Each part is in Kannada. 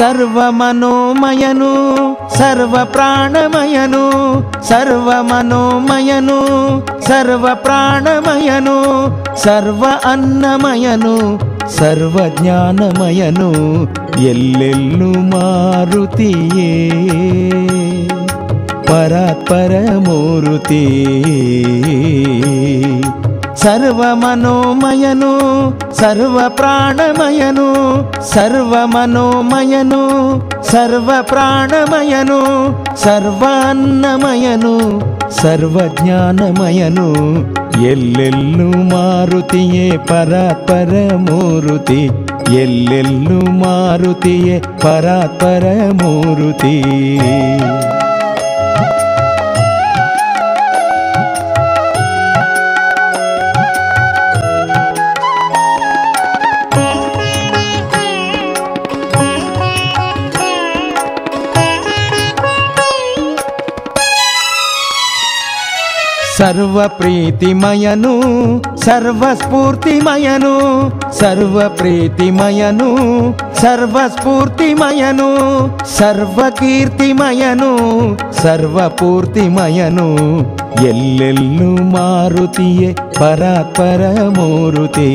ಸರ್ವಮನೋಮಯನು ಸರ್ವಪ್ರಾಣಮಯನು ಸರ್ವಮನೋಮಯನು ಸರ್ವಪ್ರಾಣಮಯನು ಸರ್ವ ಅನ್ನಮಯನು ಸರ್ವಜ್ಞಾನಮಯನು ಎಲ್ಲೆಲ್ಲೂ ಮಾರುತಿಯೇ ಪರಾತ್ಪರ ಮೂರುತಿ ಸರ್ವಮನೋಮಯನು ಸರ್ವಪ್ರಾಣಮಯನು ಸರ್ವಮನೋಮಯನು ಸರ್ವಪ್ರಾಣಮಯನು ಸರ್ವಾನ್ನಮಯನು ಸರ್ವಜ್ಞಾನಮಯನು ಎಲ್ಲೆಲ್ಲೂ ಮಾರುತಿಯೇ ಪರಾತ್ಪರ ಮೂರುತಿ ಎಲ್ಲೆಲ್ಲೂ ಮಾರುತಿಯೇ ಪರಾತ್ಪರ ಮೂರುತಿ ಸರ್ವ ಪ್ರೀತಿಮಯನು ಸರ್ವ ಸ್ಫೂರ್ತಿಮಯನು ಸರ್ವ ಪ್ರೀತಿಮಯನು ಸರ್ವ ಸ್ಫೂರ್ತಿಮಯನು ಸರ್ವ ಕೀರ್ತಿಮಯನು ಸರ್ವ ಪೂರ್ತಿಮಯನು ಎಲ್ಲೆಲ್ಲೂ ಮಾರುತಿಯೇ ಪರಾತ್ಪರ ಮೂರುತಿ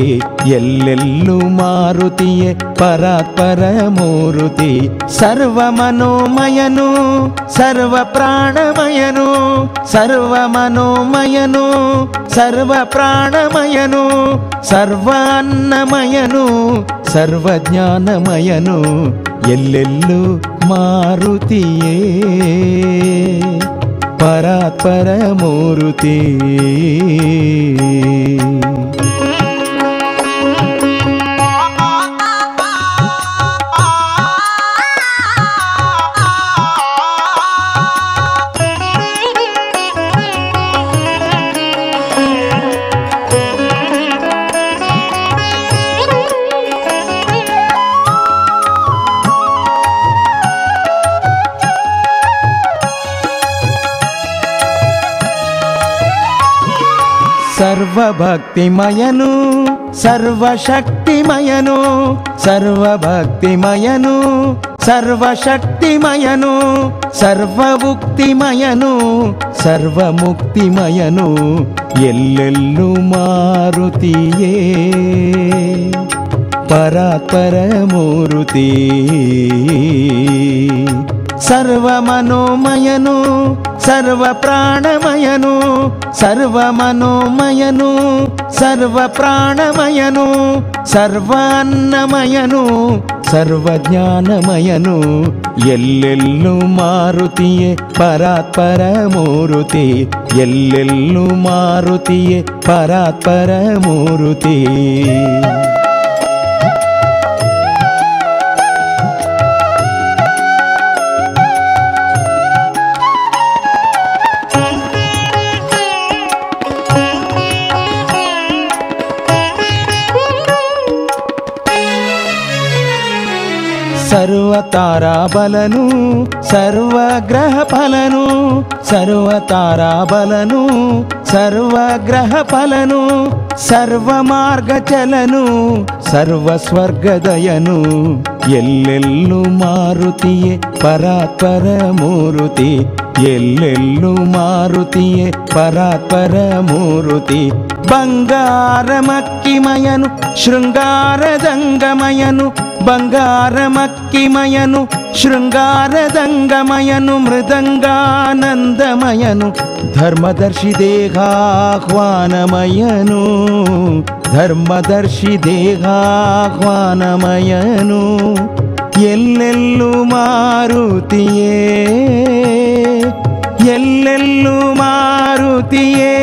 ಎಲ್ಲೆಲ್ಲೂ ಮಾರುತಿಯೇ ಪರಾತ್ಪರ ಮೂರುತಿ ಸರ್ವಮನೋಮಯನು ಸರ್ವ ಪ್ರಾಣಮಯನು ಸರ್ವಮನೋಮಯನು ಸರ್ವ ಪ್ರಾಣಮಯನು ಸರ್ವಾನ್ನಮಯನು ಸರ್ವಜ್ಞಾನಮಯನು ಎಲ್ಲೆಲ್ಲೂ ಮಾರುತಿಯೇ ಪರಾತ್ಪರ ಮೂರುತಿ ಸರ್ವಭಕ್ತಿಮಯನು ಸರ್ವಶಕ್ತಿಮಯನು ಸರ್ವಭಕ್ತಿಮಯನು ಸರ್ವಶಕ್ತಿಮಯನು ಸರ್ವಮುಕ್ತಿಮಯನು ಸರ್ವಮುಕ್ತಿಮಯನು ಎಲ್ಲೆಲ್ಲೂ ಮಾರುತಿಯೇ ಪರಾತ್ಪರ ಮೂರುತಿ ಸರ್ವಮನೋಮಯನು ಸರ್ವ ಪ್ರಾಣಮಯನು ಸರ್ವಮನೋಮಯನು ಸರ್ವ ಪ್ರಾಣಮಯನು ಸರ್ವಾನ್ನಮಯನು ಸರ್ವಜ್ಞಾನಮಯನು ಎಲ್ಲೆಲ್ಲೂ ಮಾರುತಿಯೇ ಪರಾತ್ಪರ ಮೂರುತಿ ಎಲ್ಲೆಲ್ಲೂ ಮಾರುತಿಯೇ ಪರಾತ್ಪರ ಮೂರುತಿ ಸರ್ವತಾರಾಬಲನು ಸರ್ವಗ್ರಹ ಫಲನು ಸರ್ವತಾರಾಬಲನು ಸರ್ವಗ್ರಹ ಫಲನು ಸರ್ವಮಾರ್ಗಚಲನು ಸರ್ವಸ್ವರ್ಗದಯನು ಎಲ್ಲೆಲ್ಲೂ ಮಾರುತಿಯೇ ಪರಾತ್ಪರ ಮೂರುತಿ ಎಲ್ಲೆಲ್ಲೂ ಮಾರುತಿಯೇ ಪರಾತ್ಪರ ಮೂರುತಿ ಬಂಗಾರಮಕ್ಕಿಮಯನು ಶೃಂಗಾರದಂಗಮಯನು ಬಂಗಾರಮಕ್ಕಿಮಯನು ಶೃಂಗಾರದಂಗಮಯನು ಮೃದಂಗಾನಂದಮಯನು ಧರ್ಮದರ್ಶಿ ದೇಹಾಹ್ವಾನಮಯನು ಧರ್ಮದರ್ಶಿ ದೇಹಾಹ್ವಾನಮಯನು ಎಲ್ಲೆಲ್ಲೂ ಮಾರುತಿಯೇ ಎಲ್ಲೆಲ್ಲೂ ಮಾರುತಿಯೇ